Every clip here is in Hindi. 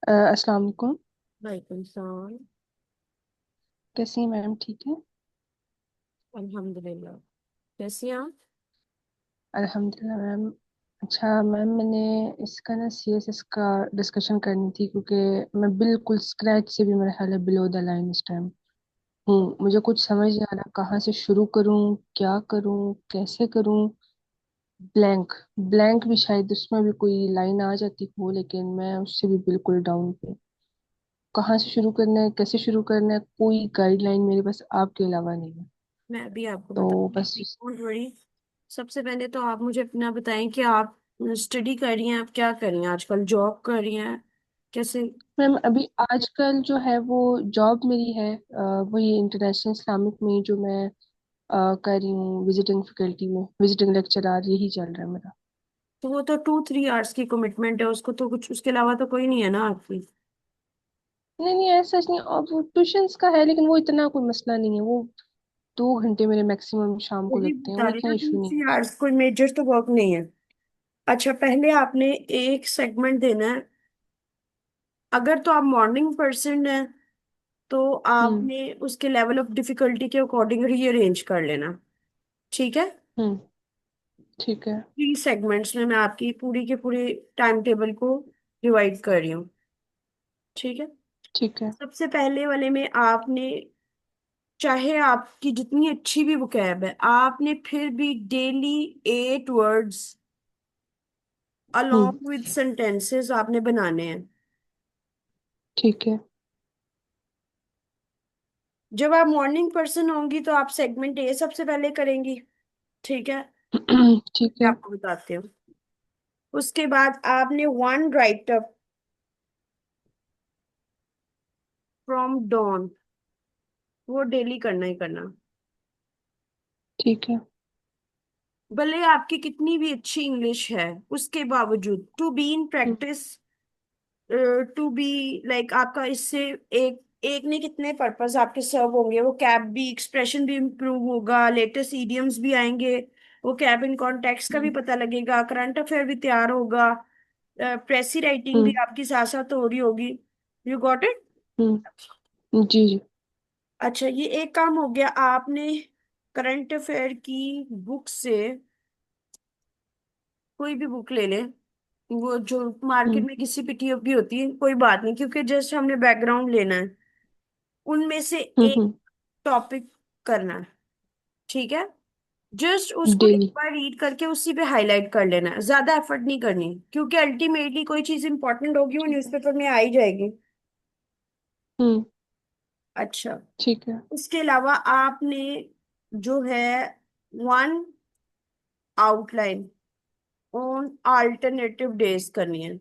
अस्सलाम वालेकुम। वालेकुम सलाम। कैसी हैं मैम? ठीक है। अल्हम्दुलिल्लाह। कैसी हैं आप? अल्हम्दुलिल्लाह मैम। अच्छा मैम, मैंने इसका ना सीएसएस का डिस्कशन करनी थी, क्योंकि मैं बिल्कुल स्क्रैच से भी मेरा ख्याल है बिलो द लाइन इस टाइम हूँ। मुझे कुछ समझ नहीं आ रहा कहाँ से शुरू करूँ, क्या करूँ, कैसे करूँ। ब्लैंक ब्लैंक भी शायद उसमें भी कोई लाइन आ जाती हो, लेकिन मैं उससे भी बिल्कुल डाउन पे। कहाँ से शुरू करना है, कैसे शुरू करना है, कोई गाइडलाइन मेरे पास आपके अलावा नहीं है। मैं भी आपको तो बताऊंगी, बस। Don't worry. सबसे पहले तो आप मुझे अपना बताएं कि आप स्टडी कर रही हैं, आप क्या कर रही हैं आजकल, जॉब कर रही हैं कैसे? मैम अभी आजकल जो है वो जॉब मेरी है, वही इंटरनेशनल इस्लामिक में ही जो मैं कर रही हूँ, विजिटिंग फैकल्टी में, विजिटिंग लेक्चरर, यही चल रहा है मेरा। तो वो तो 2-3 आवर्स की कमिटमेंट है, उसको तो कुछ उसके अलावा तो कोई नहीं है ना आपकी? नहीं नहीं, ऐसा नहीं। और वो ट्यूशंस का है, लेकिन वो इतना कोई मसला नहीं है। वो 2 घंटे मेरे मैक्सिमम शाम को वही लगते हैं, बता वो रही इतना ना, टू इशू नहीं थ्री है। आवर्स कोई मेजर तो वर्क नहीं है। अच्छा, पहले आपने एक सेगमेंट देना है। अगर तो आप मॉर्निंग पर्सन है तो हम्म। आपने उसके लेवल ऑफ डिफिकल्टी के अकॉर्डिंग रीअरेंज कर लेना। ठीक है। हम्म। ठीक है। 3 सेगमेंट्स में मैं आपकी पूरी के पूरी टाइम टेबल को डिवाइड कर रही हूँ। ठीक है। ठीक है। सबसे पहले वाले में आपने, चाहे आपकी जितनी अच्छी भी वोकैब है, आपने फिर भी daily 8 words hmm. Along with sentences आपने बनाने हैं। ठीक है। जब आप मॉर्निंग पर्सन होंगी तो आप सेगमेंट ए सबसे पहले करेंगी। ठीक है। ठीक मैं है। आपको बताती हूँ। उसके बाद आपने one write up from Dawn, वो डेली करना ही करना। ठीक है। भले आपकी कितनी भी अच्छी इंग्लिश है, उसके बावजूद to be in hmm. Practice, to be like आपका इससे एक एक ने कितने पर्पस आपके सर्व होंगे, वो कैब भी, एक्सप्रेशन भी इम्प्रूव होगा, लेटेस्ट इडियम्स भी आएंगे, वो कैब इन कॉन्टेक्स्ट का भी हम्म। पता लगेगा, करंट अफेयर भी तैयार होगा, प्रेसी राइटिंग भी हम्म। आपकी साथ साथ हो रही होगी। You got it? जी जी। अच्छा, ये एक काम हो गया। आपने करंट अफेयर की बुक से कोई भी बुक ले ले, वो जो मार्केट हम्म। में किसी पीटीएफ भी होती है, कोई बात नहीं, क्योंकि जस्ट हमने बैकग्राउंड लेना है। उनमें से एक हम्म। टॉपिक करना है। ठीक है। जस्ट उसको एक डेली। बार रीड करके उसी पे हाईलाइट कर लेना है, ज्यादा एफर्ट नहीं करनी, क्योंकि अल्टीमेटली कोई चीज इंपॉर्टेंट होगी वो ठीक है। न्यूज़पेपर में आ ही जाएगी। हम्म। अच्छा। ठीक है। उसके अलावा आपने जो है one outline on alternative days करनी है,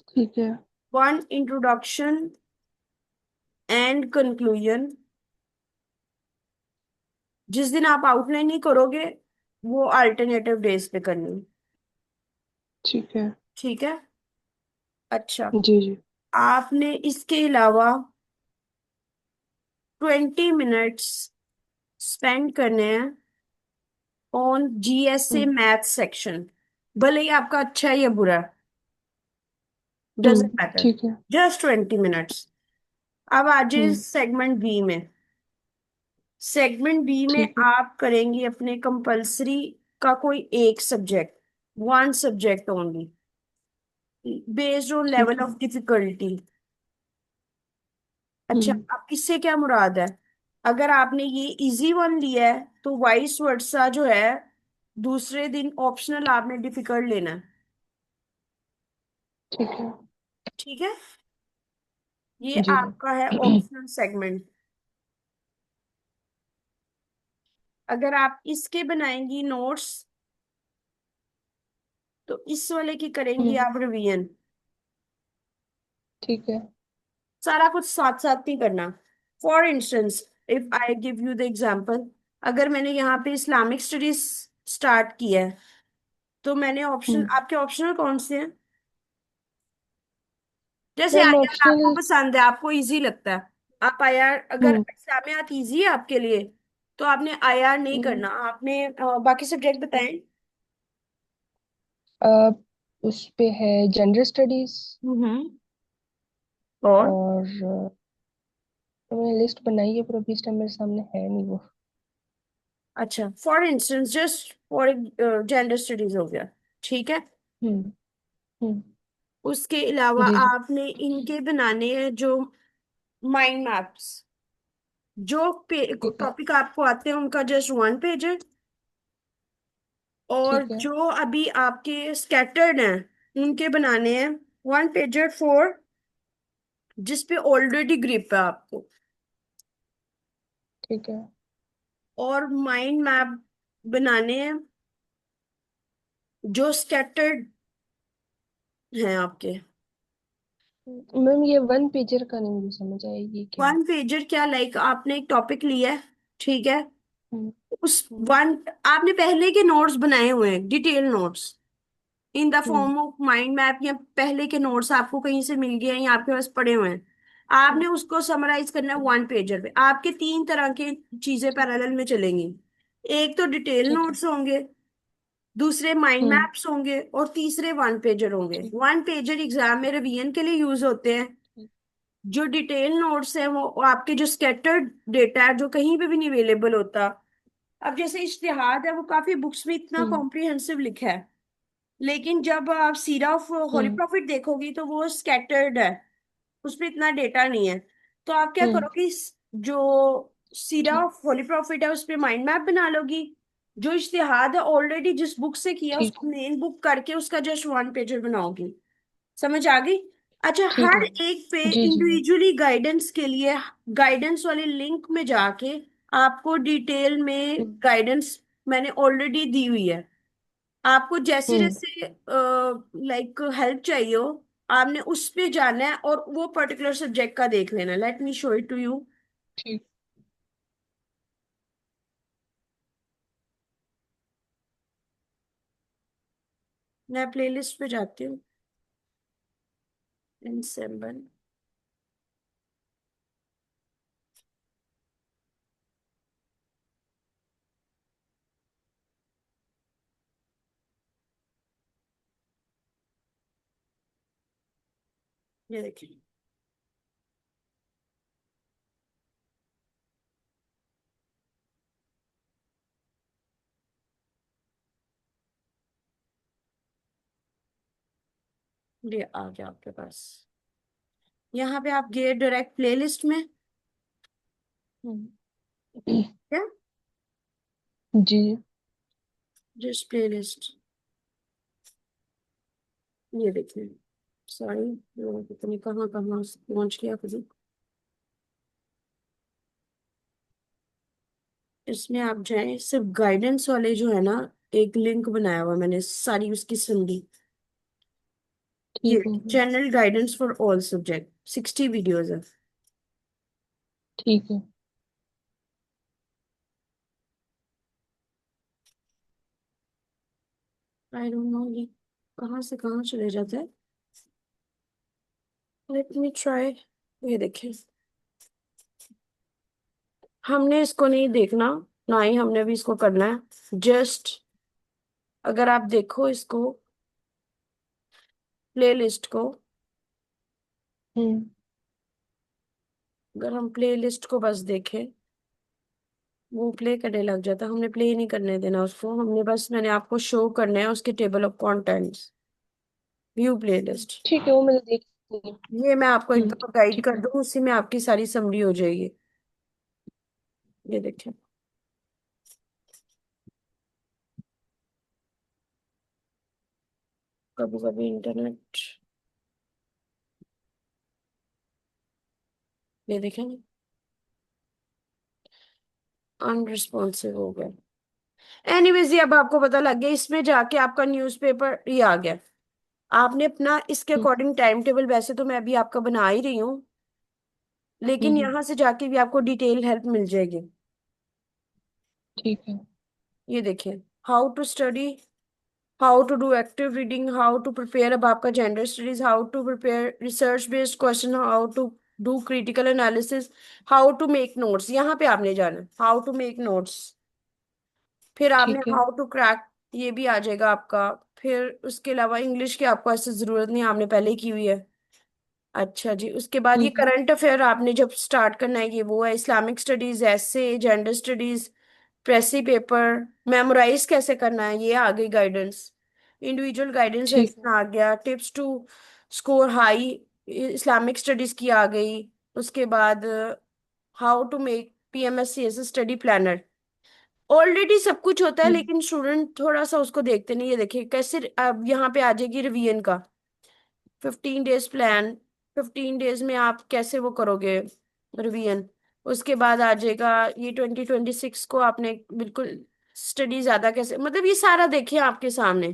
ठीक है। One introduction and conclusion. जिस दिन आप आउटलाइन नहीं करोगे, वो अल्टरनेटिव डेज पे करनी है। ठीक है। ठीक है। अच्छा। जी जी। आपने इसके अलावा 20 मिनट्स स्पेंड करने हैं on GSA hmm. Math section. भले ही आपका अच्छा है या बुरा, डजेंट मैटर। ठीक है। Just 20 minutes. अब आज हम्म। सेगमेंट बी में, सेगमेंट बी में ठीक है। आप करेंगी अपने कंपलसरी का कोई एक subject, one subject only, based on level ठीक है। Of difficulty. अच्छा, हम्म। अब इससे क्या मुराद है? अगर आपने ये इजी वन लिया है तो वाइस वर्सा जो है, दूसरे दिन ऑप्शनल आपने डिफिकल्ट लेना है। ठीक है। ठीक है। ये जी आपका है मैम। Optional segment. अगर आप इसके बनाएंगी नोट्स, तो इस वाले की करेंगी हम्म। आप रिवीजन। ठीक है। सारा कुछ साथ साथ नहीं करना। For instance, if I give you the example, अगर मैंने यहाँ पे इस्लामिक स्टडीज स्टार्ट किया है, तो मैंने ऑप्शन, हम्म। आपके ऑप्शनल कौन से हैं? जैसे मैम आईआर आपको ऑप्शनल। पसंद है, आपको इजी लगता है, आप आईआर, अगर हम्म। इस्लामियात इजी है आपके लिए, तो आपने आईआर नहीं हम्म। करना, आपने बाकी सब्जेक्ट बताएं। उस पे है जेंडर स्टडीज। हम्म। और और मैंने लिस्ट बनाई है पर अभी इस टाइम मेरे सामने है नहीं वो। अच्छा, for instance, just for gender studies हो गया, ठीक है। हम्म। हम्म। उसके अलावा जी जी। आपने इनके बनाने हैं जो माइंड मैप्स, जो ठीक है। टॉपिक आपको आते हैं उनका जस्ट वन पेज है। और ठीक है। जो अभी आपके स्कैटर्ड हैं उनके बनाने हैं वन पेजर फोर, जिसपे ऑलरेडी ग्रिप है आपको। ठीक है। और माइंड मैप बनाने हैं जो स्कैटर्ड हैं आपके। मैम ये वन पेजर का नहीं मुझे समझ आएगी क्या है। वन पेजर क्या, लाइक आपने एक टॉपिक लिया है, ठीक है। हम्म। उस हम्म। वन, आपने पहले के नोट्स बनाए हुए हैं, detail notes in the hmm. Form of mind map, या पहले के नोट्स आपको कहीं से मिल गए हैं या आपके पास पड़े हुए हैं। आपने हम्म। उसको समराइज करना है हम्म। वन पेजर पे। आपके तीन तरह की चीजें ठीक। पैरेलल में चलेंगी। एक तो डिटेल ठीक है। नोट्स होंगे, दूसरे माइंड हम्म। मैप्स होंगे, और तीसरे वन पेजर होंगे। ठीक। वन पेजर एग्जाम में रिवीजन के लिए यूज होते हैं। ठीक। जो डिटेल नोट्स हैं वो आपके जो स्कैटर्ड डेटा है, जो कहीं पे भी नहीं अवेलेबल होता। अब जैसे इश्तिहाद है, वो काफी बुक्स में इतना हम्म। कॉम्प्रिहेंसिव लिखा है, लेकिन जब आप सीरा ऑफ होली हम्म। प्रॉफिट देखोगी तो वो स्कैटर्ड है, उसमें इतना डेटा नहीं है। तो आप क्या हम्म। करोगी, जो सीरा ठीक। ऑफ होली प्रॉफिट है उस पे माइंड मैप बना लोगी। जो इश्तिहाद है ऑलरेडी जिस बुक से किया ठीक उसको है। मेन बुक करके उसका जस्ट वन पेजर बनाओगी। समझ आ गई। अच्छा, ठीक है। हर एक पे जी जी मैम। इंडिविजुअली गाइडेंस के लिए गाइडेंस वाले लिंक में जाके आपको डिटेल में हम्म। गाइडेंस मैंने ऑलरेडी दी हुई है। आपको जैसे हम्म। जैसे लाइक हेल्प चाहिए हो, आपने उस पे जाना है और वो पर्टिकुलर सब्जेक्ट का देख लेना। Let me show it to you. ठीक। मैं प्लेलिस्ट पे जाती हूँ, इन 7। ये देखिए, ये आ गया आपके पास। यहाँ पे आप गए डायरेक्ट प्लेलिस्ट में। हम्म। क्या, जी। जस्ट प्लेलिस्ट, ये देखिए। सॉरी, पता नहीं कहाँ कहाँ पहुंच गया कभी। इसमें आप जाएं, सिर्फ गाइडेंस वाले जो है ना, एक लिंक बनाया हुआ मैंने सारी उसकी सुन। ये ठीक है ma'am. General guidance for all subject, 60 videos है। ठीक है। आई डोंट नो ये कहाँ से कहाँ चले जाता है। Let me try. ये देखिए, हमने इसको नहीं देखना, ना ही हमने भी इसको करना है। जस्ट अगर आप देखो इसको, प्ले लिस्ट को, हम्म। अगर हम प्ले लिस्ट को बस देखें, वो प्ले करने लग जाता। हमने प्ले नहीं करने देना उसको, हमने बस, मैंने आपको शो करना है उसके table of contents, view play list. ठीक है वो मैंने देख लिया। ये मैं आपको एक दफा गाइड ठीक कर है। दूं, उसी में आपकी सारी समरी हो जाएगी। ये देखिए, कभी कभी इंटरनेट, ये देखें, अनरिस्पॉन्सिव हो गया। एनीवेज, ये अब आपको पता लग गया। इसमें जाके आपका न्यूज़पेपर ये आ गया। आपने अपना इसके हम्म। अकॉर्डिंग टाइम टेबल, वैसे तो मैं अभी आपका बना ही रही हूँ, लेकिन हम्म। यहाँ से जाके भी आपको डिटेल हेल्प मिल जाएगी। ठीक है। ये देखिए, how to study, how to do active reading, how to prepare, अब आपका gender studies, how to prepare research based question, how to do critical analysis, how to make notes. यहाँ पे आपने जाना हाउ टू मेक नोट्स। फिर आपने ठीक है। हाउ टू क्रैक, ये भी आ जाएगा आपका। फिर उसके अलावा इंग्लिश की आपको ऐसे जरूरत नहीं, आपने पहले ही की हुई है। अच्छा जी, उसके बाद ये हम्म। करंट अफेयर आपने जब स्टार्ट करना है, ये वो है इस्लामिक स्टडीज, ऐसे जेंडर स्टडीज, प्रेसी पेपर, मेमोराइज कैसे करना है ये आ गई गाइडेंस, इंडिविजुअल गाइडेंस ठीक है। सेक्शन आ गया, tips to score high Islamic studies की आ गई। उसके बाद how to make PMSC S study planner. Already सब कुछ होता है, हम्म। लेकिन स्टूडेंट थोड़ा सा उसको देखते नहीं। ये देखिए कैसे अब यहाँ पे आ जाएगी रिवीजन का 15 डेज प्लान, 15 डेज में आप कैसे वो करोगे रिवीजन। उसके बाद आ जाएगा ये 2026 को आपने बिल्कुल स्टडी ज्यादा कैसे, मतलब ये सारा देखिए आपके सामने।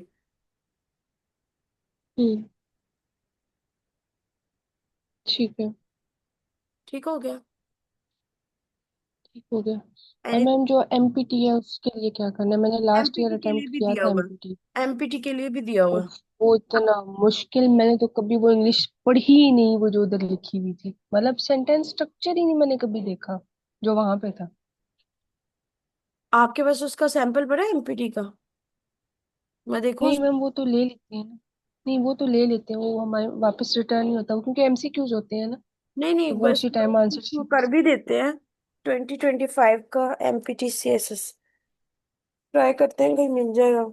हम्म। ठीक है। ठीक हो गया। ठीक हो गया। और एनी मैम जो एमपीटी है उसके लिए क्या करना है? मैंने लास्ट ईयर एमपीटी के लिए अटेम्प्ट भी किया दिया था हुआ एमपीटी। है, एमपीटी के लिए भी दिया हुआ है। वो इतना मुश्किल, मैंने तो कभी वो इंग्लिश पढ़ी ही नहीं, वो जो उधर लिखी हुई थी, मतलब सेंटेंस स्ट्रक्चर ही नहीं मैंने कभी देखा जो वहां पे था। आपके पास उसका सैंपल पड़ा है एमपीटी का? मैं देखूं? नहीं मैम, वो तो ले लेते हैं ना। नहीं, वो तो ले लेते हैं, वो हमारे वापस रिटर्न नहीं होता वो, क्योंकि एमसीक्यूज होते हैं ना। नहीं नहीं, तो वो बस उसी टाइम लोग आंसर उसको कर शीट। भी देते हैं। 2025 का एमपीटी सीएसएस ट्राई करते हैं, कहीं मिल जाएगा।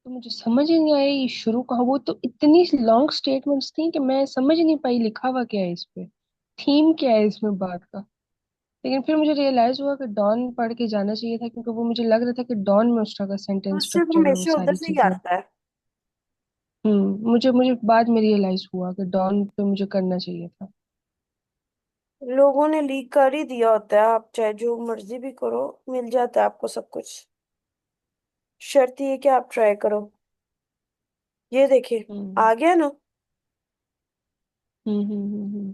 तो मुझे समझ ही नहीं आया ये शुरू कहाँ, वो तो इतनी लॉन्ग स्टेटमेंट्स थी कि मैं समझ नहीं पाई लिखा हुआ क्या है इस पे, थीम क्या है इसमें बात का। लेकिन फिर मुझे रियलाइज हुआ कि डॉन पढ़ के जाना चाहिए था, क्योंकि वो मुझे लग रहा था कि डॉन में उस तरह का सेंटेंस उससे स्ट्रक्चर और वो हमेशा उधर सारी से ही चीजें। आता है। मुझे मुझे बाद में रियलाइज हुआ कि डॉन पे मुझे करना चाहिए था। लोगों ने लीक कर ही दिया होता है, आप चाहे जो मर्जी भी करो, मिल जाता है आपको सब कुछ। शर्त ये कि आप ट्राई करो। ये देखिए, हम्म। आ गया ना। हम्म।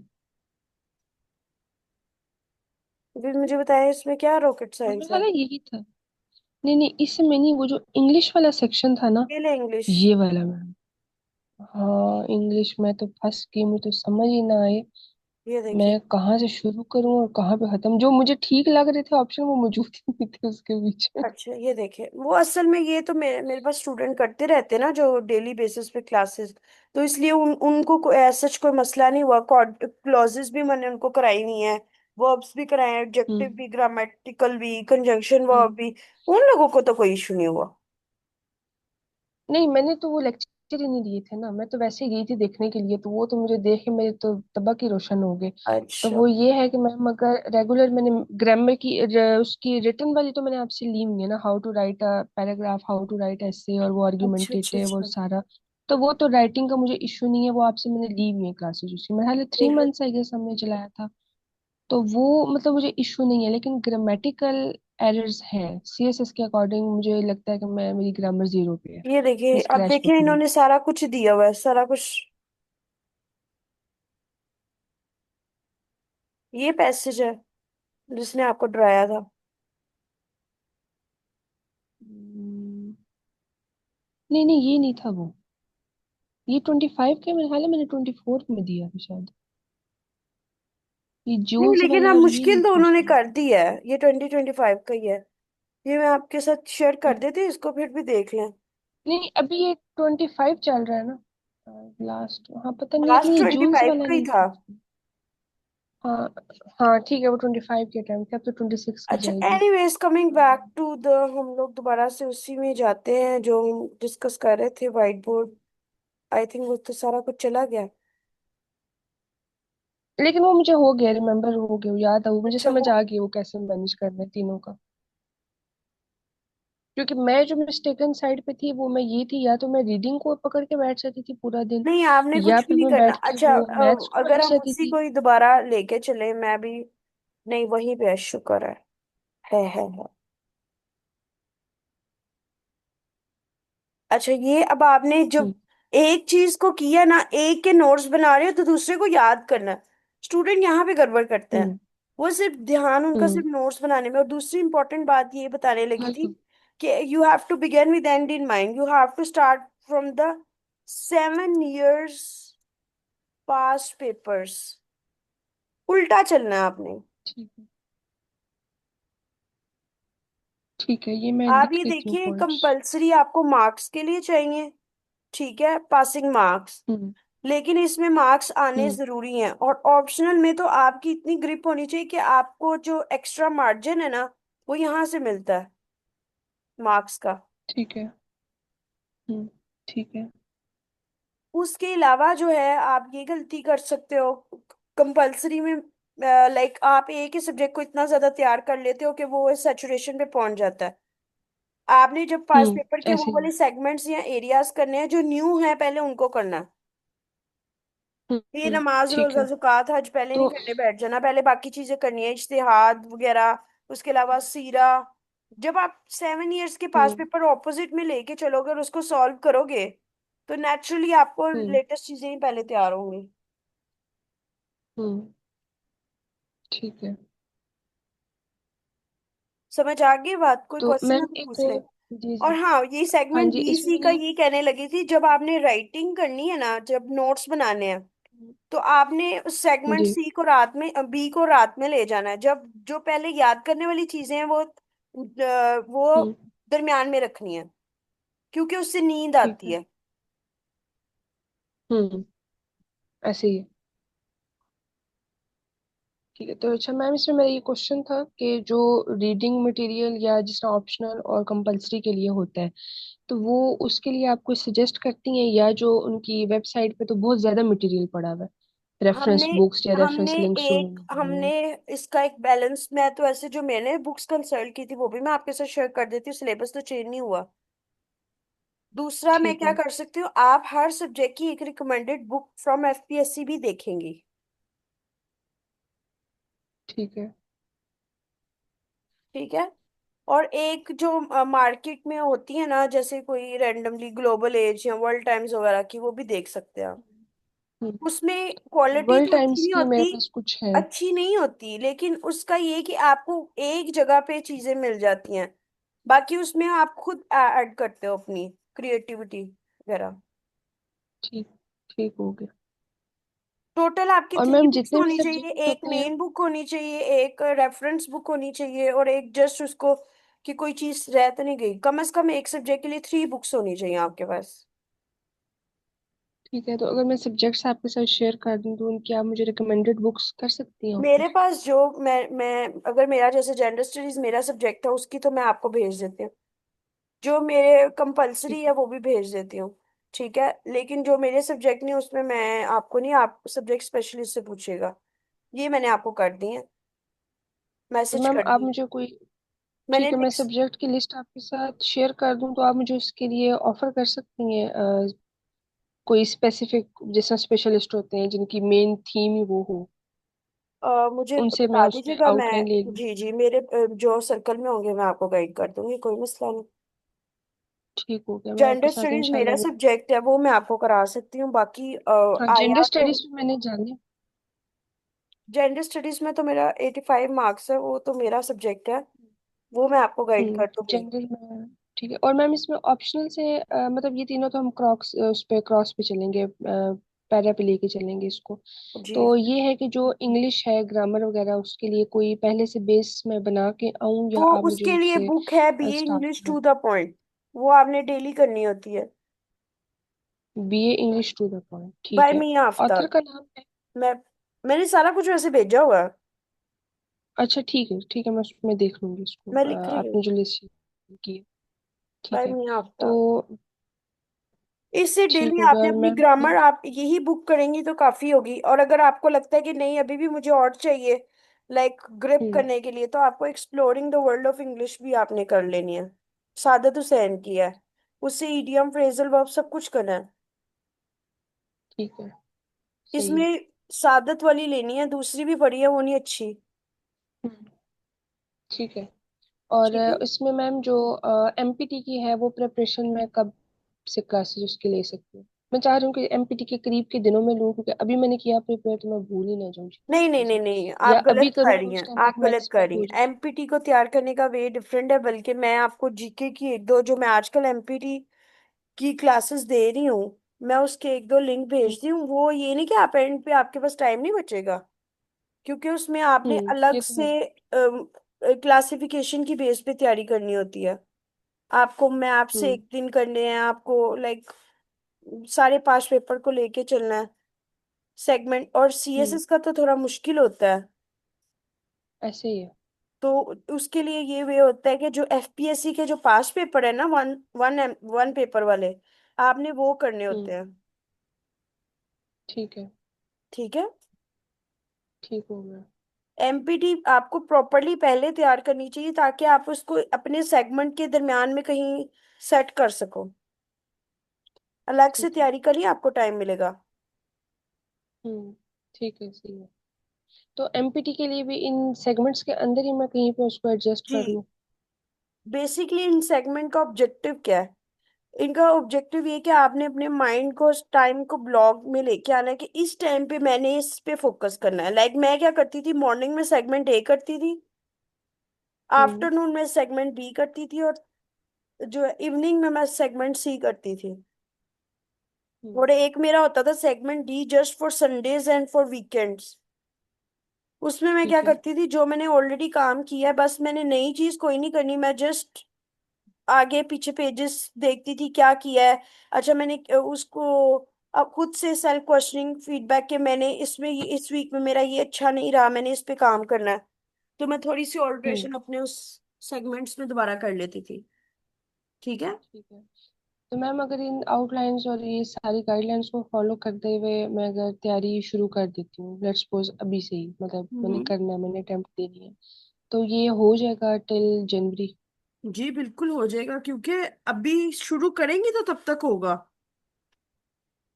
अभी मुझे बताया इसमें क्या रॉकेट साइंस मेरा है। हाल यही था। नहीं नहीं, इसमें नहीं, वो जो इंग्लिश वाला सेक्शन था ना, ये ले इंग्लिश। ये वाला मैम। हाँ, इंग्लिश में तो फंस गई, मुझे तो समझ ही ना आए ये देखिए। मैं कहाँ से शुरू करूँ और कहाँ पे खत्म। जो मुझे ठीक लग रहे थे ऑप्शन, वो मौजूद ही नहीं थे उसके बीच में। अच्छा ये देखे, वो असल में ये तो मेरे पास स्टूडेंट करते रहते हैं ना जो डेली बेसिस पे क्लासेस, तो इसलिए उनको सच कोई मसला नहीं हुआ। क्लॉजेस भी मैंने उनको कराई हुई हैं, वर्ब्स भी कराए हैं, एडजेक्टिव हम्म। भी, ग्रामेटिकल भी, कंजंक्शन वर्ब हम्म। भी। उन लोगों को तो कोई इशू नहीं हुआ। नहीं, मैंने तो वो लेक्चर ही नहीं दिए थे ना, मैं तो वैसे ही गई थी देखने के लिए, तो वो तो मुझे देख के मेरे तो तबक ही रोशन हो गए। तो अच्छा वो ये है कि मैम अगर रेगुलर मैंने ग्रामर की उसकी रिटर्न वाली तो मैंने आपसे ली हुई है ना, how to write a paragraph, how to write ऐसे, और वो अच्छा अच्छा आर्ग्यूमेंटेटिव और अच्छा। सारा। तो वो तो राइटिंग का मुझे इशू नहीं है, वो आपसे मैंने ली हुई है क्लासेज उसकी, मेरे हाल थ्री देख लो। मंथ्स आई गेस हमने चलाया था। तो वो मतलब मुझे इशू नहीं है, लेकिन ग्रामेटिकल एरर्स हैं सीएसएस के अकॉर्डिंग, मुझे लगता है कि मैं मेरी ग्रामर जीरो पे है। ये मैं देखिए, अब स्क्रैच पे देखिए खड़ी हूँ। इन्होंने सारा कुछ दिया हुआ है, सारा कुछ। ये पैसेज है जिसने आपको डराया था। हम्म, नहीं नहीं, ये नहीं था वो। ये 25 के मेरे ख्याल है, मैंने 24 में दिया था शायद। ये नहीं, जूल्स लेकिन वाला अब और ये नहीं मुश्किल तो था उन्होंने उसमें। कर दी है। ये 2025 का ही है। ये मैं आपके साथ शेयर कर देती, इसको फिर भी देख लें। नहीं, अभी ये 25 चल रहा है ना लास्ट, हाँ पता नहीं, लेकिन लास्ट ये ट्वेंटी जूल्स फाइव वाला का ही नहीं था। था उसमें। हाँ। हाँ ठीक है, वो 25 के टाइम थे, अब तो 26 की अच्छा, जाएगी। Anyways coming back hmm. To the, हम लोग दोबारा से उसी में जाते हैं जो हम डिस्कस कर रहे थे, व्हाइट बोर्ड। आई थिंक वो तो सारा कुछ चला गया। लेकिन वो मुझे हो गया, रिमेम्बर हो गया, वो याद है, वो मुझे अच्छा समझ वो, आ गई वो कैसे मैनेज करना है तीनों का। क्योंकि मैं जो मिस्टेकन साइड पे थी वो मैं ये थी, या तो मैं रीडिंग को पकड़ के बैठ जाती थी पूरा दिन, नहीं आपने या कुछ भी फिर नहीं मैं करना। बैठ के अच्छा वो मैथ्स को अगर बैठ हम जाती उसी थी। को ही दोबारा लेके चले, मैं भी। नहीं वहीं पे है, शुक्र है। है। अच्छा ये अब आपने जब हम्म। एक चीज को किया ना, एक के नोट्स बना रहे हो तो दूसरे को याद करना। स्टूडेंट यहाँ पे गड़बड़ करते हैं। हम्म। वो सिर्फ ध्यान उनका हम्म। सिर्फ नोट्स बनाने में। और दूसरी इंपॉर्टेंट बात ये बताने लगी थी बिल्कुल। कि you have to begin with end in mind, you have to start from the 7 years past papers. उल्टा चलना है आपने। ठीक है। ठीक है, ये मैं आप लिख ये लेती हूँ देखिए, पॉइंट्स। कंपल्सरी आपको मार्क्स के लिए चाहिए, ठीक है, पासिंग मार्क्स। हम्म। लेकिन इसमें मार्क्स आने हम्म। जरूरी हैं, और ऑप्शनल में तो आपकी इतनी ग्रिप होनी चाहिए कि आपको जो एक्स्ट्रा मार्जिन है ना, वो यहाँ से मिलता है, मार्क्स का। ठीक है। हम्म। ठीक है। उसके अलावा जो है, आप ये गलती कर सकते हो कंपल्सरी में, लाइक आप एक ही सब्जेक्ट को इतना ज्यादा तैयार कर लेते हो कि वो सैचुरेशन पे पहुंच जाता है। आपने जब पास पेपर के वो ऐसे ही। वाले सेगमेंट्स या एरियाज करने हैं जो न्यू है, पहले उनको करना है। ये नमाज ठीक रोजा है। जुकात हज पहले नहीं तो करने बैठ जाना, पहले बाकी चीजें करनी है, इज्तिहाद वगैरह। उसके अलावा सीरा। जब आप 7 इयर्स के पास हम्म। पेपर ऑपोजिट में लेके चलोगे और उसको सॉल्व करोगे, तो नेचुरली आपको हम्म। लेटेस्ट चीजें ही पहले तैयार होंगी। हम्म। ठीक है। समझ आ गई बात? कोई तो क्वेश्चन है मैम तो एक पूछ ले। और। जी और जी। हाँ, ये हाँ सेगमेंट जी, बी इसमें सी का मैंने। ये कहने लगी थी, जब आपने राइटिंग करनी है ना, जब नोट्स बनाने हैं, तो आपने उस सेगमेंट जी। सी को रात में, बी को रात में ले जाना है, जब जो पहले याद करने वाली चीजें हैं वो हम्म। दरमियान में रखनी है, क्योंकि उससे नींद ठीक आती है। है। हम्म। ऐसे ही है। ठीक है। तो अच्छा मैम, इसमें मेरा ये क्वेश्चन था कि जो रीडिंग मटेरियल या जिस तरह ऑप्शनल और कंपलसरी के लिए होता है, तो वो उसके लिए आप कोई सजेस्ट करती हैं, या जो उनकी वेबसाइट पे तो बहुत ज्यादा मटेरियल पड़ा हुआ है, हमने रेफरेंस बुक्स या हमने रेफरेंस लिंक्स जो एक उन्होंने दिए हमने हैं। इसका एक बैलेंस, मैं तो ऐसे जो मैंने बुक्स कंसल्ट की थी वो भी मैं आपके साथ शेयर कर देती हूँ, सिलेबस तो चेंज नहीं हुआ। दूसरा मैं ठीक क्या है। कर सकती हूँ, आप हर सब्जेक्ट की एक रिकमेंडेड बुक फ्रॉम एफपीएससी भी देखेंगी। ठीक है। ठीक है। और एक जो मार्केट में होती है ना, जैसे कोई रैंडमली ग्लोबल एज या वर्ल्ड टाइम्स वगैरह की, वो भी देख सकते हैं आप। उसमें क्वालिटी वर्ल्ड तो अच्छी टाइम्स नहीं की मेरे होती, पास कुछ है। अच्छी नहीं होती, लेकिन उसका ये कि आपको एक जगह पे चीजें मिल जाती हैं, बाकी उसमें आप खुद ऐड करते हो अपनी क्रिएटिविटी वगैरह। ठीक। ठीक हो गया। टोटल आपकी और 3 मैम बुक्स जितने भी होनी चाहिए, सब्जेक्ट एक होते हैं। मेन बुक होनी चाहिए, एक रेफरेंस बुक होनी चाहिए, और एक जस्ट उसको कि कोई चीज रह तो नहीं गई। कम से कम एक सब्जेक्ट के लिए 3 बुक्स होनी चाहिए आपके पास। ठीक है, तो अगर मैं सब्जेक्ट्स आपके साथ शेयर कर दूं तो उनकी आप मुझे रिकमेंडेड बुक्स कर सकती हैं मेरे ऑफर? पास जो मैं अगर मेरा जैसे जेंडर स्टडीज मेरा सब्जेक्ट है, उसकी तो मैं आपको भेज देती हूँ। जो मेरे ठीक कंपलसरी है है। वो भी भेज देती हूँ। ठीक है, लेकिन जो मेरे सब्जेक्ट नहीं उसमें मैं आपको नहीं, आप सब्जेक्ट स्पेशलिस्ट से पूछिएगा। ये मैंने आपको कर दी है, तो मैसेज मैम कर आप दी। मुझे कोई। मैंने ठीक है, मैं लिख सब्जेक्ट की लिस्ट आपके साथ शेयर कर दूं तो आप मुझे उसके लिए ऑफर कर सकती हैं, कोई स्पेसिफिक जैसा स्पेशलिस्ट होते हैं जिनकी मेन थीम ही वो हो, मुझे उनसे मैं बता उसमें दीजिएगा, मैं आउटलाइन ले लूँ? जी जी, मेरे जो सर्कल में होंगे मैं आपको गाइड कर दूंगी, कोई मसला नहीं। ठीक हो गया, मैं आपके जेंडर साथ स्टडीज मेरा इंशाल्लाह वो। सब्जेक्ट है, वो मैं आपको करा सकती हूँ, बाकी हाँ, जेंडर आया तो। स्टडीज में मैंने जाने। जेंडर स्टडीज में तो मेरा 85 मार्क्स है, वो तो मेरा सब्जेक्ट है, वो मैं आपको गाइड कर दूंगी। जेंडर में ठीक है। और मैम इसमें ऑप्शनल से मतलब ये तीनों तो हम क्रॉस उस पे क्रॉस पे चलेंगे, पैरा पे लेके चलेंगे इसको। जी। तो ये है कि जो इंग्लिश है, ग्रामर वगैरह, उसके लिए कोई पहले से बेस मैं बना के आऊं, या वो आप मुझे उसके लिए उससे बुक है बीए स्टार्ट इंग्लिश करें? टू द पॉइंट, वो आपने डेली करनी होती है। BA English to the point, ठीक बाय है। मियां ऑथर आफ्ताब। का नाम है? मैं मैंने सारा कुछ वैसे भेजा हुआ है। अच्छा ठीक है, ठीक है, मैं उसमें देख लूंगी उसको, मैं लिख रही हूँ। आपने जो लिस्ट की है। बाय ठीक है। मियां तो आफ्ताब। इससे ठीक डेली हो गया। आपने और अपनी मैम ग्रामर आप यही बुक करेंगी तो काफी होगी, और अगर आपको लगता है कि नहीं अभी भी मुझे और चाहिए, लाइक ग्रिप हम्म। करने के लिए, तो आपको exploring the world of English भी आपने कर लेनी है। सादत हुसैन की है, उससे ईडियम फ्रेजल वर्ब सब कुछ करना है। ठीक है। सही है। इसमें सादत वाली लेनी है, दूसरी भी पढ़ी है, वो नहीं अच्छी। हम्म। ठीक है। और ठीक है। इसमें मैम जो एमपीटी की है, वो प्रिपरेशन मैं कब से क्लासेस उसकी ले सकती हूँ? मैं चाह रही हूँ कि एमपीटी के करीब के दिनों में लूँ, क्योंकि अभी मैंने किया प्रिपेयर तो मैं भूल ही ना जाऊँ नहीं चीज़ें नहीं नहीं चीज़ें। नहीं, या आप अभी गलत करूँ कर और रही उस हैं, टाइम तक आप मैं गलत कर एक्सपर्ट रही हो हैं। जाऊँ? एमपीटी को तैयार करने का वे डिफरेंट है, बल्कि मैं आपको जीके की एक दो, जो मैं आजकल एमपीटी की क्लासेस दे रही हूँ, मैं उसके एक दो लिंक भेजती हूँ। वो ये नहीं कि आप एंड पे आपके पास टाइम नहीं बचेगा, क्योंकि उसमें आपने अलग ये तो से है। क्लासिफिकेशन की बेस पे तैयारी करनी होती है। आपको मैप से हम्म। एक दिन करने हैं, आपको लाइक सारे 5 पेपर को लेके चलना है। सेगमेंट और हम्म। सीएसएस का तो थोड़ा मुश्किल होता है। ऐसे ही है। तो उसके लिए ये वे होता है कि जो एफपीएससी के जो 5 पेपर है ना, वन वन वन पेपर वाले, आपने वो करने होते हम्म। हैं। ठीक है। ठीक है। ठीक हो गया। एमपीटी आपको प्रॉपरली पहले तैयार करनी चाहिए ताकि आप उसको अपने सेगमेंट के दरमियान में कहीं सेट कर सको। अलग से ठीक है। तैयारी करिए, आपको टाइम मिलेगा। हम्म। ठीक है, सही है। तो एमपीटी के लिए भी इन सेगमेंट्स के अंदर ही मैं कहीं पे उसको एडजस्ट जी, कर लूँ? बेसिकली इन सेगमेंट का ऑब्जेक्टिव क्या है? इनका ऑब्जेक्टिव ये कि आपने अपने माइंड को उस टाइम को ब्लॉग में लेके आना है कि इस टाइम पे मैंने इस पे फोकस करना है। लाइक मैं क्या करती थी, मॉर्निंग में सेगमेंट ए करती थी, हम्म। आफ्टरनून में सेगमेंट बी करती थी, और जो इवनिंग में मैं सेगमेंट सी करती थी। हम्म। और एक मेरा होता था segment D, just for Sundays and for weekends. उसमें मैं क्या ठीक है। करती थी, जो मैंने ऑलरेडी काम किया है बस मैंने नई चीज कोई नहीं करनी, मैं जस्ट आगे पीछे पेजेस देखती थी क्या किया है। अच्छा, मैंने उसको अब खुद से सेल्फ क्वेश्चनिंग फीडबैक के मैंने इसमें इस वीक में मेरा ये अच्छा नहीं रहा, मैंने इस पे काम करना है। तो मैं थोड़ी सी हम्म। ऑल्टरेशन अपने उस सेगमेंट्स में दोबारा कर लेती थी। ठीक है। ठीक है। तो मैम, अगर इन आउटलाइंस और ये सारी गाइडलाइंस को फॉलो करते हुए मैं अगर तैयारी शुरू कर देती हूँ, लेट्स सपोज अभी से ही, मतलब मैंने हम्म। करना है, मैंने अटेम्प्ट देनी है, तो ये हो जाएगा टिल जनवरी? जी बिल्कुल हो जाएगा, क्योंकि अभी शुरू करेंगे तो तब तक होगा।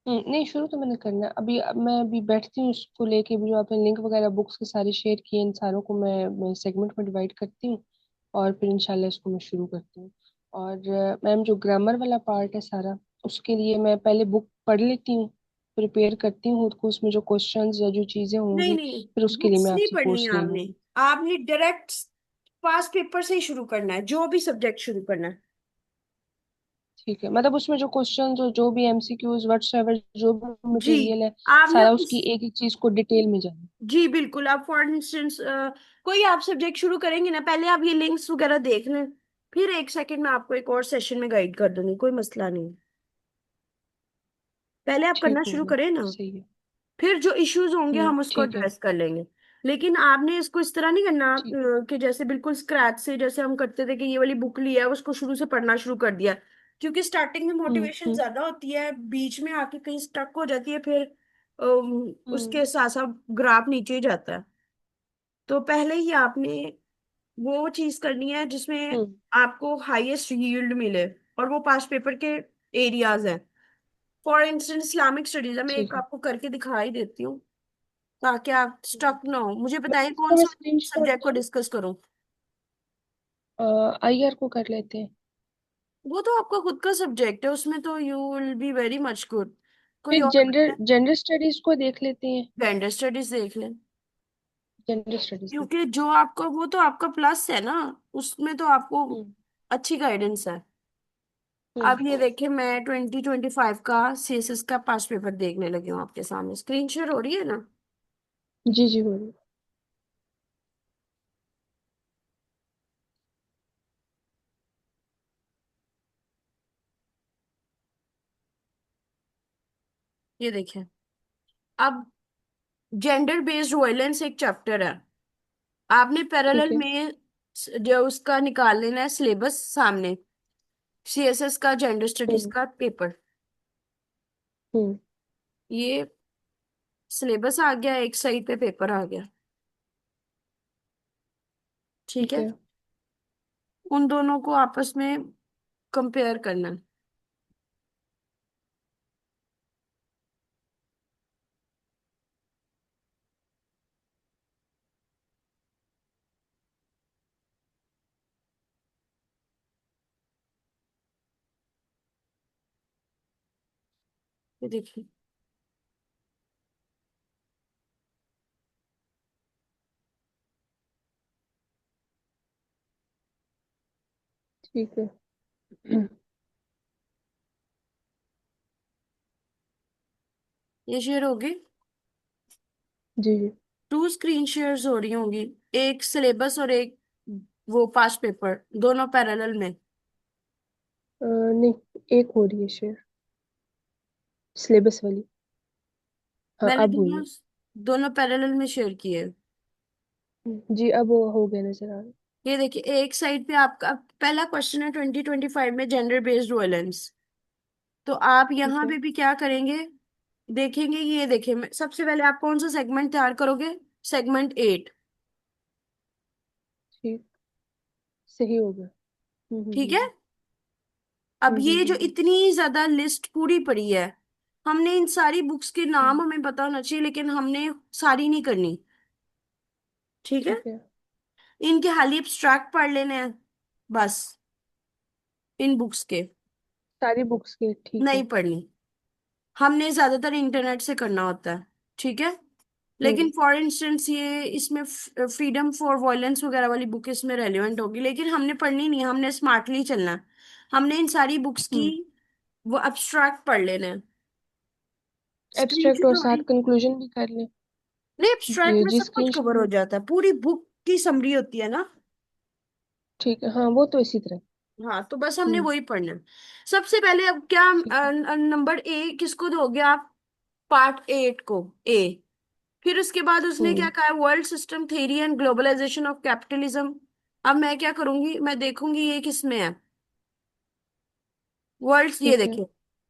नहीं, शुरू तो मैंने करना है अभी। अब मैं अभी बैठती हूँ उसको लेके भी, जो आपने लिंक वगैरह बुक्स के सारे शेयर किए, इन सारों को मैं सेगमेंट में डिवाइड करती हूँ, और फिर इंशाल्लाह इसको मैं शुरू करती हूँ। और मैम, जो ग्रामर वाला पार्ट है सारा, उसके लिए मैं पहले बुक पढ़ लेती हूँ, प्रिपेयर करती हूँ खुद को, उसमें जो क्वेश्चंस या जो चीजें नहीं होंगी, नहीं, फिर उसके लिए बुक्स मैं नहीं आपसे पढ़नी कोर्स है ले आपने। लूंगी। आपने डायरेक्ट पास पेपर से ही शुरू करना है, जो भी सब्जेक्ट शुरू करना है। ठीक है, मतलब उसमें जो क्वेश्चन, जो भी एमसीक्यूज व्हाटसोएवर, जो भी जी, मटेरियल है, आपने सारा अपनी, उसकी एक एक चीज को डिटेल में जाना। जी बिल्कुल, आप फॉर इंस्टेंस कोई आप सब्जेक्ट शुरू करेंगे ना, पहले आप ये लिंक्स वगैरह देख लें। फिर एक सेकंड में आपको एक और सेशन में गाइड कर दूंगी, कोई मसला नहीं। पहले आप ठीक करना हो शुरू गया। करें ना, सही है। फिर जो इश्यूज होंगे हम उसको ठीक है। एड्रेस कर लेंगे। लेकिन आपने इसको इस तरह नहीं करना ठीक। कि जैसे बिल्कुल स्क्रैच से, जैसे हम करते थे कि ये वाली बुक लिया है उसको शुरू से पढ़ना शुरू कर दिया। क्योंकि स्टार्टिंग में हम्म। मोटिवेशन हम्म। ज्यादा होती है, बीच में आके कहीं स्टक हो जाती है, फिर हम्म। उसके साथ साथ ग्राफ नीचे ही जाता है। तो पहले ही आपने वो चीज करनी है जिसमें हम्म। आपको हाईएस्ट यील्ड मिले, और वो 5 पेपर के एरियाज हैं। फॉर इंस्टेंस इस्लामिक स्टडीज है, मैं एक ठीक है। आपको करके दिखा ही देती हूँ ताकि आप स्टक ना हो। मुझे मैं बताइए कौन इसका मैं सा स्क्रीनशॉट सब्जेक्ट को दूं? डिस्कस करूं। आईआर को कर लेते हैं। वो तो आपका खुद का सब्जेक्ट है, उसमें तो you will be very much good. कोई फिर और जेंडर जेंडर स्टडीज को देख लेते हैं। जेंडर स्टडीज देख लें। जेंडर स्टडीज देख क्योंकि लेते जो आपका वो तो आपका प्लस है ना, उसमें तो आपको हैं। हम्म। अच्छी गाइडेंस है। अब हम्म। ये देखिए, मैं 2025 का सीएसएस का 5 पेपर देखने लगी हूँ आपके सामने, स्क्रीन शेयर हो रही है ना। जी जी, हो रही है। ये देखिए, अब जेंडर बेस्ड वायलेंस एक चैप्टर है। आपने ठीक पैरेलल है। में जो उसका निकाल लेना है सिलेबस सामने, सीएसएस का जेंडर स्टडीज हम्म। का पेपर। हम्म। ये सिलेबस आ गया, एक साइड पे पेपर आ गया। ठीक ठीक है। है। उन दोनों को आपस में कंपेयर करना है। ये देखिए, ठीक है। ये शेयर होगी। जी जी। 2 स्क्रीन शेयर्स हो रही होंगी, एक सिलेबस और एक वो पास्ट पेपर दोनों पैरेलल में? नहीं, एक हो रही है शेयर, सिलेबस वाली। हाँ, मैंने अब हुई दोनों है। दोनों पैरेलल में शेयर किए। जी, अब वो हो गया नजर आ रहा है। ये देखिए, एक साइड पे आपका पहला क्वेश्चन है 2025 में, जेंडर बेस्ड वायलेंस। तो आप ठीक यहाँ है। पे भी क्या करेंगे, देखेंगे कि ये देखिए, सबसे पहले आप कौन सा सेगमेंट तैयार करोगे? सेगमेंट 8। ठीक, सही हो गया। ठीक है। अब हम्म ये हम्म जो हम्म, इतनी ज्यादा लिस्ट पूरी पड़ी है, हमने इन सारी बुक्स के नाम हम्म, हमें पता होना चाहिए, लेकिन हमने सारी नहीं करनी। ठीक है। ठीक है। इनके खाली एब्स्ट्रैक्ट पढ़ लेने हैं बस, इन बुक्स के सारी बुक्स के, ठीक नहीं है। पढ़नी। हमने ज्यादातर इंटरनेट से करना होता है। ठीक है। लेकिन हम्म फॉर इंस्टेंस ये इसमें फ्रीडम फॉर वॉयलेंस वगैरह वाली बुक इसमें रेलिवेंट होगी, लेकिन हमने पढ़नी नहीं है, हमने स्मार्टली चलना है। हमने इन सारी बुक्स की हम्म। वो एब्स्ट्रैक्ट पढ़ लेने हैं। एब्स्ट्रैक्ट स्क्रीनशॉट और हमारी, साथ कंक्लूजन भी कर लें। नहीं एब्स्ट्रैक्ट जी में जी, सब कुछ कवर हो स्क्रीन। जाता है, पूरी बुक की समरी होती है ना। ठीक है, हाँ, वो तो इसी तरह। हाँ, तो बस हमने हम्म। वही पढ़ना है। सबसे पहले अब क्या, ठीक है। नंबर ए किसको दोगे आप? पार्ट 8 को ए। फिर उसके बाद उसने क्या हम्म। कहा है, world system theory and globalisation of capitalism. अब मैं क्या करूंगी, मैं देखूंगी ये किस में है, वर्ल्ड, ये ठीक है। देखिए।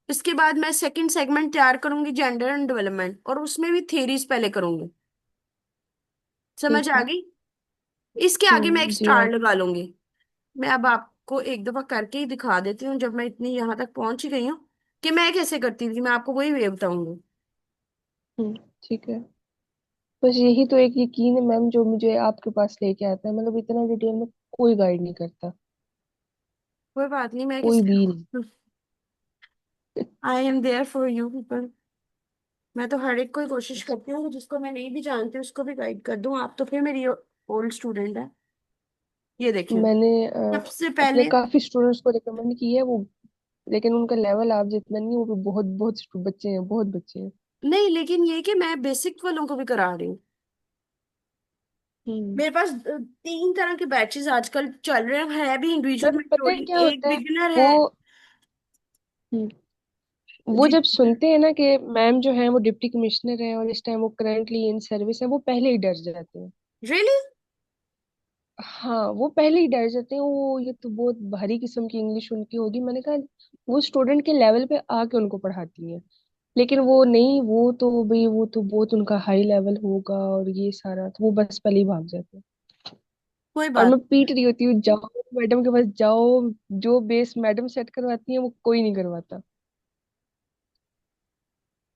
इसके बाद मैं सेकंड सेगमेंट तैयार करूंगी, जेंडर एंड डेवलपमेंट, और उसमें भी थेरीज पहले करूंगी। समझ ठीक आ है। गई? इसके आगे मैं एक जी, स्टार आप। लगा लूंगी। मैं अब आपको एक दफा करके ही दिखा देती हूँ, जब मैं इतनी यहाँ तक पहुंच ही गई हूँ कि मैं कैसे करती थी, मैं आपको वही वे बताऊंगी। ठीक है। बस यही तो एक यकीन है मैम, जो मुझे आपके पास लेके आता है, मतलब इतना डिटेल में कोई गाइड नहीं करता। कोई बात नहीं, मैं कोई किसके भी नहीं। I am there for you people. मैं तो हर एक को ही कोशिश करती हूँ कि जिसको मैं नहीं भी जानती उसको भी गाइड कर दूं। आप तो फिर मेरी ओल्ड स्टूडेंट है। ये देखिए, मैंने सबसे अपने पहले, काफी स्टूडेंट्स को रिकमेंड की है वो, लेकिन उनका लेवल आप जितना नहीं है, वो भी बहुत बहुत बच्चे हैं, बहुत बच्चे हैं। नहीं लेकिन ये कि मैं बेसिक वालों को भी करा रही हूँ। हम्म। मेरे पास 3 तरह के बैचेस आजकल चल रहे हैं, है भी इंडिविजुअल मैम, पता है मेंटोरिंग, क्या एक होता है? बिगिनर वो है। हम्म, वो जी। जब सुनते हैं ना कि मैम जो है वो डिप्टी कमिश्नर है और इस टाइम वो करंटली इन सर्विस है, वो पहले ही डर जाते हैं। रियली? हाँ, वो पहले ही डर जाते हैं, वो ये तो बहुत भारी किस्म की इंग्लिश उनकी होगी। मैंने कहा वो स्टूडेंट के लेवल पे आके उनको पढ़ाती है, लेकिन वो नहीं, वो तो भाई वो तो बहुत उनका हाई लेवल होगा और ये सारा, तो वो बस पहले ही भाग जाते हैं। कोई और बात। मैं पीट रही होती हूँ, जाओ मैडम के पास जाओ, जो बेस मैडम सेट करवाती है वो कोई नहीं करवाता।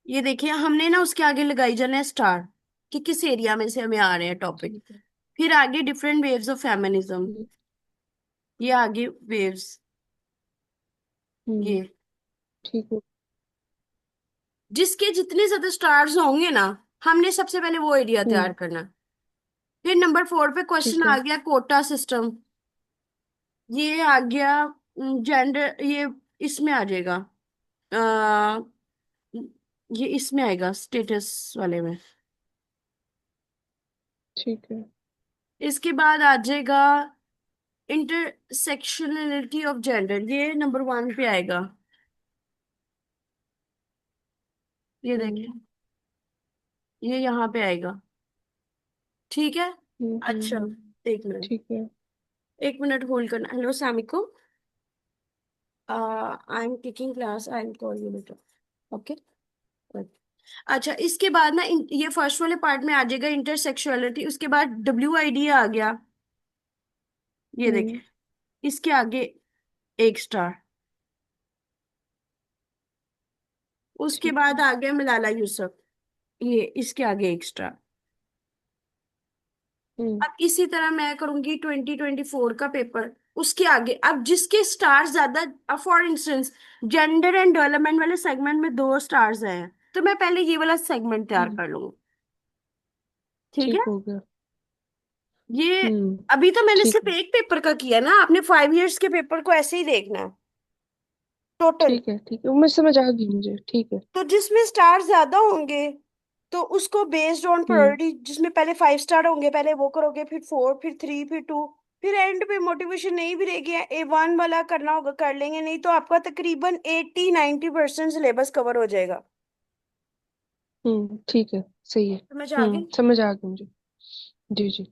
ये देखिए, हमने ना उसके आगे लगाई जाना है स्टार, कि किस एरिया में से हमें आ रहे हैं टॉपिक। ठीक है। फिर आगे डिफरेंट वेव्स ऑफ फेमिनिज्म, हम्म ये आगे वेव्स, हम्म, ये ठीक है। जिसके जितने ज्यादा स्टार्स होंगे ना, हमने सबसे पहले वो एरिया तैयार हम्म। करना। फिर नंबर 4 पे क्वेश्चन ठीक आ है। गया कोटा सिस्टम, ये आ गया जेंडर, ये इसमें आ जाएगा, आ, ये इसमें आएगा स्टेटस वाले में। ठीक है। इसके बाद आ जाएगा इंटरसेक्शनलिटी ऑफ जेंडर, ये नंबर 1 पे आएगा। ये हम्म देखिए, ये यहाँ पे आएगा। ठीक है। अच्छा, हम्म। एक मिनट, ठीक है। 1 मिनट होल्ड करना। हेलो सामिको, I am taking class, I am call you later. Okay. अच्छा, इसके बाद ना ये फर्स्ट वाले पार्ट में आ जाएगा इंटरसेक्सुअलिटी, उसके बाद WID आ गया। ये हम्म। देखे, इसके आगे एक स्टार। उसके ठीक बाद है। आ गया मलाला यूसुफ, ये इसके आगे एक स्टार। हम्म अब इसी तरह मैं करूंगी 2024 का पेपर, उसके आगे अब जिसके स्टार ज्यादा, अब for instance gender and development वाले सेगमेंट में 2 स्टार्स हैं, तो मैं पहले ये वाला सेगमेंट तैयार हम्म, कर लूंगी। ठीक है। ठीक हो गया। ये हम्म। अभी तो मैंने ठीक सिर्फ है। एक पेपर का किया ना, आपने 5 इयर्स के पेपर को ऐसे ही देखना है टोटल। ठीक है। ठीक है, मैं समझ आ गई मुझे, ठीक है। तो जिसमें स्टार ज्यादा होंगे, तो उसको बेस्ड ऑन हम्म प्रायोरिटी, जिसमें पहले 5 स्टार होंगे पहले वो करोगे, फिर 4, फिर 3, फिर 2। फिर एंड पे मोटिवेशन नहीं भी रहेगी, A1 वाला करना होगा कर लेंगे, नहीं तो आपका तकरीबन 80-90% सिलेबस कवर हो जाएगा। ठीक है, सही है। समझ आ गई? समझ आ गया मुझे। जी जी।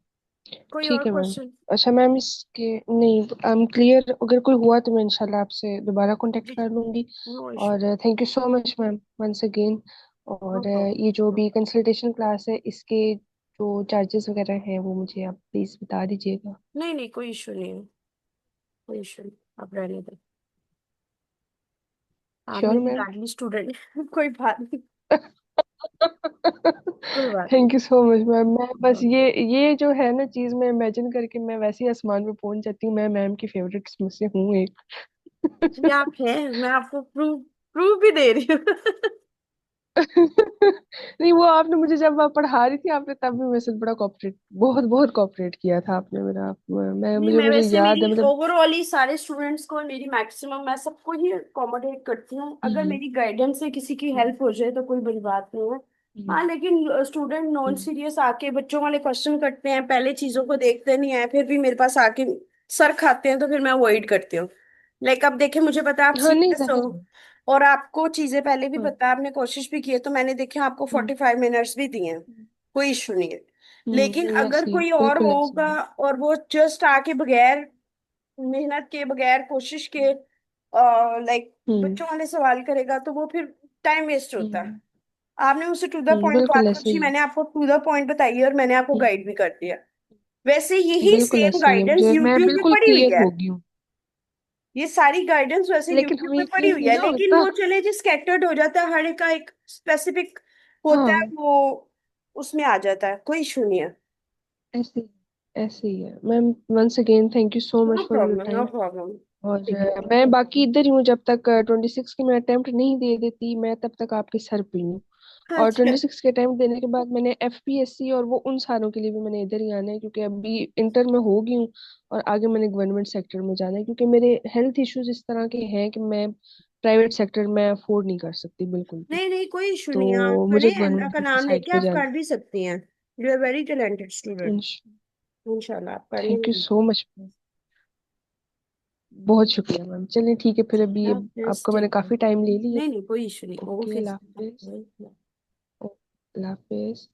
कोई और ठीक है मैम। क्वेश्चन? अच्छा मैम, इसके नहीं, आई एम क्लियर। अगर कोई हुआ तो मैं इंशाल्लाह आपसे दोबारा कांटेक्ट जी कर जी, लूंगी। No issue. और thank you so much ma'am, once again. No और प्रॉब्लम। ये जो भी कंसल्टेशन क्लास है, इसके जो चार्जेस वगैरह हैं वो मुझे आप प्लीज बता दीजिएगा। नहीं नहीं, कोई इशू नहीं है, कोई इशू नहीं, आप रहने दें। आप श्योर मेरी मैम। लाडली स्टूडेंट कोई बात नहीं, कोई बात नहीं। Thank you so much ma'am. मैं बस ये जो है ना चीज, मैं इमेजिन करके मैं वैसे ही आसमान पे पहुंच जाती हूँ। मैं मैम की फेवरेट्स में से हूँ एक। जी आप हैं, मैं आपको प्रूव प्रूव भी दे रही हूँ। नहीं, वो आपने मुझे जब आप पढ़ा रही थी, आपने तब भी मेरे से बड़ा कॉपरेट, बहुत बहुत कॉपरेट किया था आपने मेरा। मैं नहीं, मुझे मैं मुझे वैसे याद है मेरी मतलब। ओवरऑल ही सारे स्टूडेंट्स को, मेरी मैक्सिमम मैं सबको ही अकोमोडेट करती हूँ, अगर हम्म मेरी गाइडेंस से किसी की हम्म हेल्प हो जाए तो कोई बड़ी बात नहीं है। हम्म हाँ लेकिन स्टूडेंट नॉन हम्म। सीरियस आके बच्चों वाले क्वेश्चन करते हैं, पहले चीजों को देखते नहीं है, फिर भी मेरे पास आके सर खाते हैं, तो फिर मैं अवॉइड करती हूँ। लाइक अब देखे, मुझे पता है आप हाँ नहीं, सीरियस हो जाहिर है। और आपको चीजें पहले भी हाँ। पता है, आपने कोशिश भी की है, तो मैंने देखे आपको हम्म 45 मिनट्स भी दिए हैं, कोई इशू नहीं है। लेकिन नहीं, अगर ऐसे ही, कोई और बिल्कुल ऐसे होगा ही। और वो जस्ट आके बगैर मेहनत के, बगैर कोशिश के लाइक हम्म बच्चों वाले सवाल करेगा, तो वो फिर टाइम वेस्ट होता है। हम्म आपने मुझसे टू द पॉइंट बिल्कुल बात ऐसे पूछी, ही है। मैंने आपको टू द पॉइंट बताई है और मैंने आपको हम्म, गाइड भी कर दिया। वैसे यही बिल्कुल सेम ऐसे ही है, गाइडेंस मुझे मैं यूट्यूब पे बिल्कुल पड़ी हुई क्लियर है, हो गई हूँ। ये सारी गाइडेंस वैसे लेकिन यूट्यूब पे हमें पड़ी ये हुई नहीं है, ना लेकिन होता। वो चले जी स्कैटर्ड हो जाता है, हर एक का एक स्पेसिफिक होता है हाँ, वो, उसमें आ जाता है, कोई इशू नहीं है। ऐसे ऐसे ही है ma'am. Once again thank you so no much for your problem, no time. Problem. और मैं बाकी इधर ही हूँ, जब तक 26 की मैं अटेम्प्ट नहीं दे देती, मैं तब तक आपके सर पे हूँ। और अच्छा। 26 के अटेम्प्ट देने के बाद मैंने FPSC और वो उन सारों के लिए भी मैंने इधर ही आना है, क्योंकि अभी इंटर में हो गई हूँ। और आगे मैंने गवर्नमेंट सेक्टर में जाना है, क्योंकि मेरे हेल्थ इश्यूज इस तरह के हैं कि मैं प्राइवेट सेक्टर में अफोर्ड नहीं कर सकती बिल्कुल भी। नहीं नहीं, कोई इशू नहीं है, आप तो मुझे बने अल्लाह गवर्नमेंट का की नाम साइड लेके पे आप जाना कर भी सकती हैं। You are very talented student. है। इंशाल्लाह आप कर थैंक यू लेंगे। So much. बहुत शुक्रिया मैम। चलिए ठीक है फिर, अभी आप जस्ट आपका मैंने टेक केयर। काफी टाइम ले लिया। नहीं नहीं, कोई इशू नहीं, ओके, अल्लाह हाफिज। ओके। अल्लाह हाफिज।